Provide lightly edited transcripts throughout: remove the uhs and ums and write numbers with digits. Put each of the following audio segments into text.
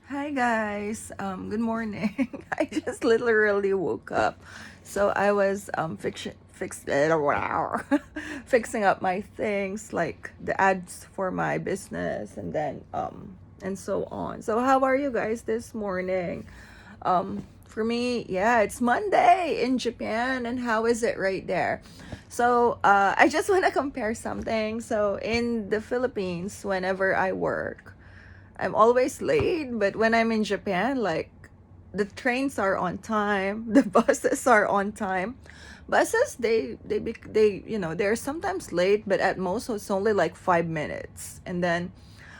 Hi guys, good morning. I just literally woke up, so I was fixing up my things like the ads for my business, and then and so on. So how are you guys this morning? For me, yeah, it's Monday in Japan, and how is it right there? So I just want to compare something. So in the Philippines, whenever I work, I'm always late, but when I'm in Japan, like the trains are on time, the buses are on time. Buses, they're sometimes late, but at most it's only like 5 minutes, and then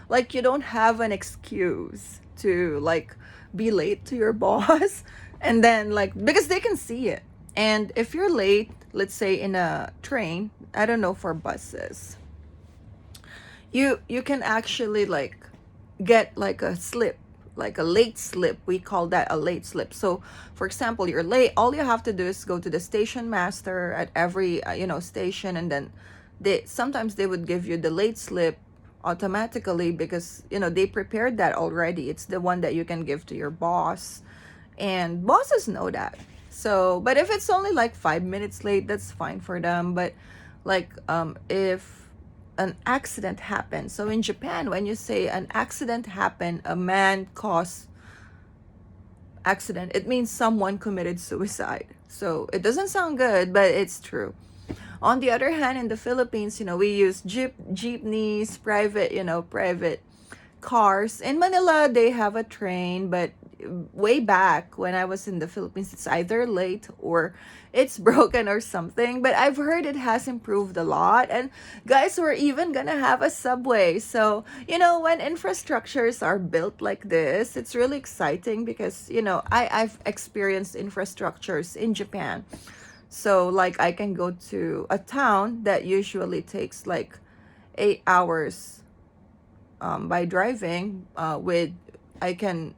like you don't have an excuse to like be late to your boss, and then like because they can see it. And if you're late, let's say in a train, I don't know for buses, you can actually like get like a slip, like a late slip. We call that a late slip. So for example, you're late, all you have to do is go to the station master at every station, and then they sometimes they would give you the late slip automatically, because they prepared that already. It's the one that you can give to your boss, and bosses know that. So but if it's only like 5 minutes late, that's fine for them. But like if an accident happens, so in Japan, when you say an accident happened, a man caused accident, it means someone committed suicide. So it doesn't sound good, but it's true. On the other hand, in the Philippines, we use jeepneys, private cars. In Manila, they have a train, but way back when I was in the Philippines, it's either late or it's broken or something. But I've heard it has improved a lot. And guys, we're even gonna have a subway. So, when infrastructures are built like this, it's really exciting because, I've experienced infrastructures in Japan. So, like, I can go to a town that usually takes like 8 hours by driving, with I can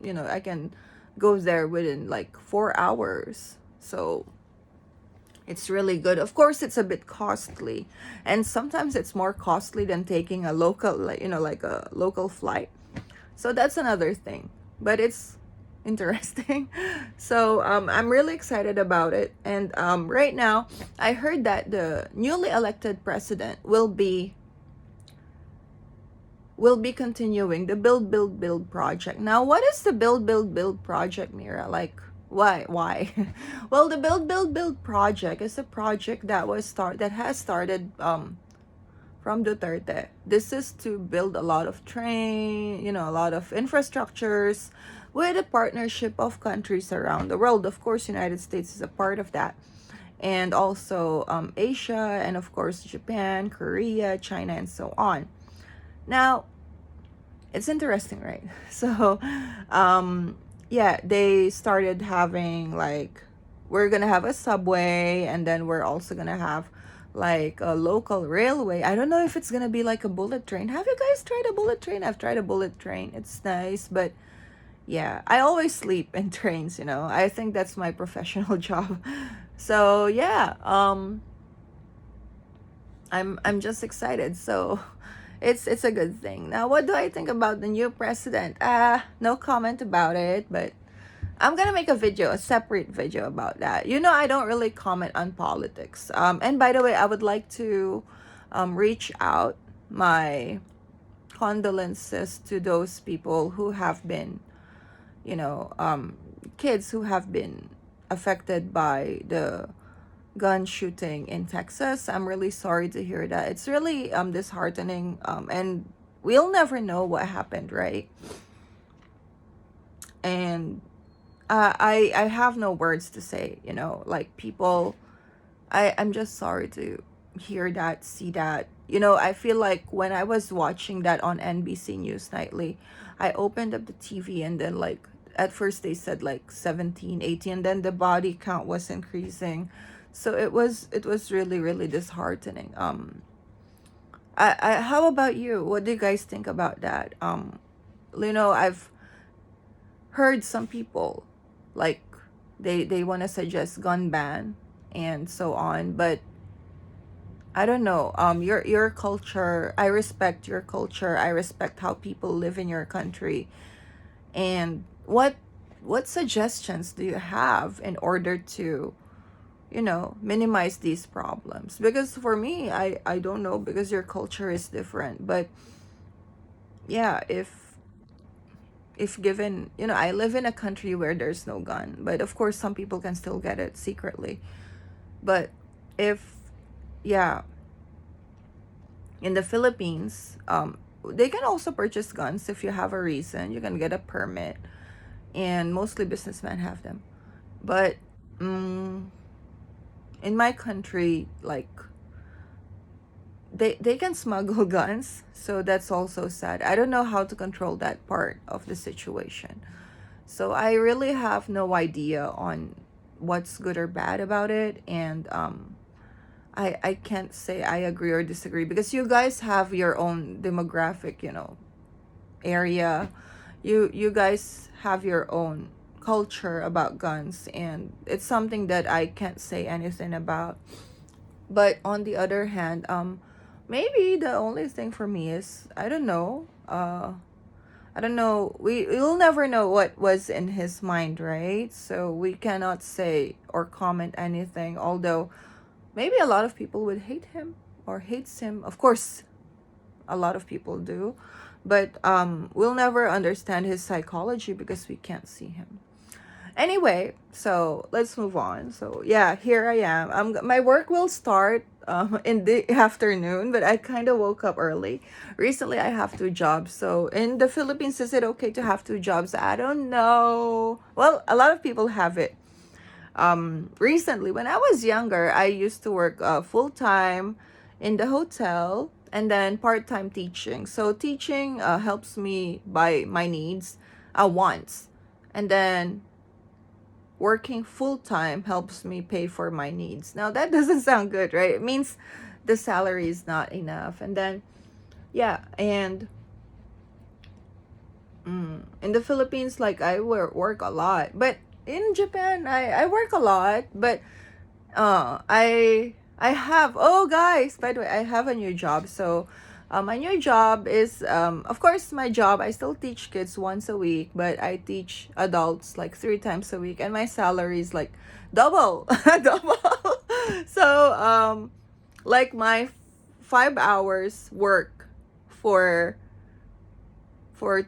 go there within like 4 hours. So it's really good. Of course, it's a bit costly, and sometimes it's more costly than taking a local, like a local flight. So that's another thing, but it's interesting. So I'm really excited about it. And right now, I heard that the newly elected president will be continuing the build project. Now, what is the build project, Mira? Like, why? Well, the build project is a project that has started from Duterte. This is to build a lot of a lot of infrastructures with a partnership of countries around the world. Of course, United States is a part of that, and also Asia, and of course Japan, Korea, China, and so on. Now, it's interesting, right? So, yeah, they started having like, we're gonna have a subway, and then we're also gonna have like a local railway. I don't know if it's gonna be like a bullet train. Have you guys tried a bullet train? I've tried a bullet train. It's nice, but yeah, I always sleep in trains. I think that's my professional job. So yeah, I'm just excited. So it's a good thing. Now, what do I think about the new president? No comment about it, but I'm gonna make a separate video about that. I don't really comment on politics. And by the way, I would like to reach out my condolences to those people who have been, kids who have been affected by the gun shooting in Texas. I'm really sorry to hear that. It's really disheartening, and we'll never know what happened, right? And I have no words to say, like people. I'm just sorry to hear that, see that. I feel like when I was watching that on NBC News Nightly, I opened up the TV, and then like at first they said like 17, 18, and then the body count was increasing. So it was really, really disheartening. How about you? What do you guys think about that? I've heard some people like they want to suggest gun ban and so on, but I don't know. Your culture, I respect your culture. I respect how people live in your country. And what suggestions do you have in order to, minimize these problems? Because for me, I don't know, because your culture is different. But yeah, if given, I live in a country where there's no gun, but of course some people can still get it secretly. But if, yeah, in the Philippines, they can also purchase guns if you have a reason. You can get a permit, and mostly businessmen have them. But um, in my country, like, they can smuggle guns, so that's also sad. I don't know how to control that part of the situation. So I really have no idea on what's good or bad about it. And I can't say I agree or disagree, because you guys have your own demographic, area. You guys have your own culture about guns, and it's something that I can't say anything about. But on the other hand, maybe the only thing for me is, I don't know. I don't know. We'll never know what was in his mind, right? So we cannot say or comment anything. Although maybe a lot of people would hate him or hates him. Of course, a lot of people do, but we'll never understand his psychology because we can't see him. Anyway, so let's move on. So yeah, here I am. My work will start in the afternoon, but I kind of woke up early. Recently, I have two jobs. So in the Philippines, is it okay to have two jobs? I don't know. Well, a lot of people have it. Recently, when I was younger, I used to work full time in the hotel and then part time teaching. So teaching helps me buy my needs once, and then working full time helps me pay for my needs. Now that doesn't sound good, right? It means the salary is not enough. And then yeah, and in the Philippines, like, I work a lot, but in Japan, I work a lot, but I have, oh guys, by the way, I have a new job. So my new job is, of course, my job, I still teach kids once a week, but I teach adults like 3 times a week, and my salary is like double. Double. So like my 5 hours work for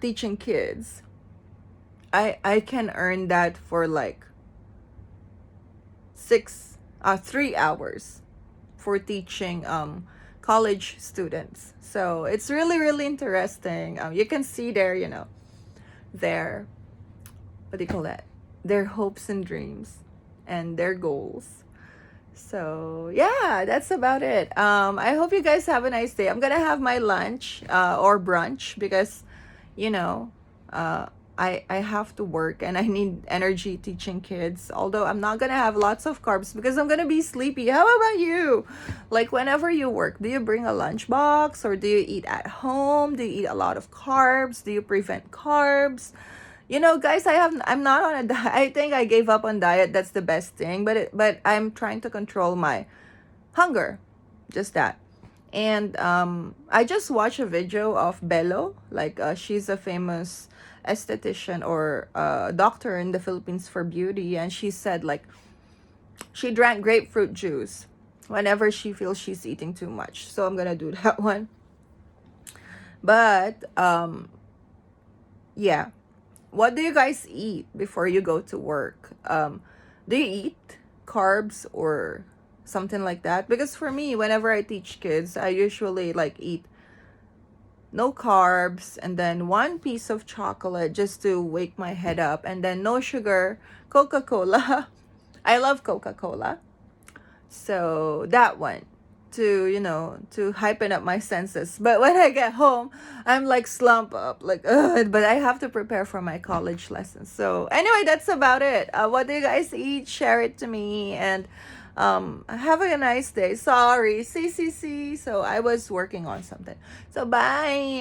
teaching kids, I can earn that for like 3 hours for teaching college students. So it's really really interesting. You can see there, their, what do you call that, their hopes and dreams and their goals. So yeah, that's about it. I hope you guys have a nice day. I'm gonna have my lunch or brunch, because you know uh, I have to work and I need energy teaching kids. Although I'm not gonna have lots of carbs because I'm gonna be sleepy. How about you? Like, whenever you work, do you bring a lunch box, or do you eat at home? Do you eat a lot of carbs? Do you prevent carbs? Guys, I'm not on a diet. I think I gave up on diet. That's the best thing. But I'm trying to control my hunger. Just that. And I just watched a video of Bello. Like, she's a famous esthetician or doctor in the Philippines for beauty, and she said, like, she drank grapefruit juice whenever she feels she's eating too much. So I'm gonna do that one. But yeah, what do you guys eat before you go to work? Do you eat carbs or something like that? Because for me, whenever I teach kids, I usually like eat no carbs, and then one piece of chocolate just to wake my head up, and then no sugar, Coca-Cola. I love Coca-Cola. So that one, to hypen up my senses. But when I get home, I'm like slump up, like, ugh, but I have to prepare for my college lessons. So anyway, that's about it. What do you guys eat? Share it to me, and have a nice day. Sorry, see. So I was working on something. So bye.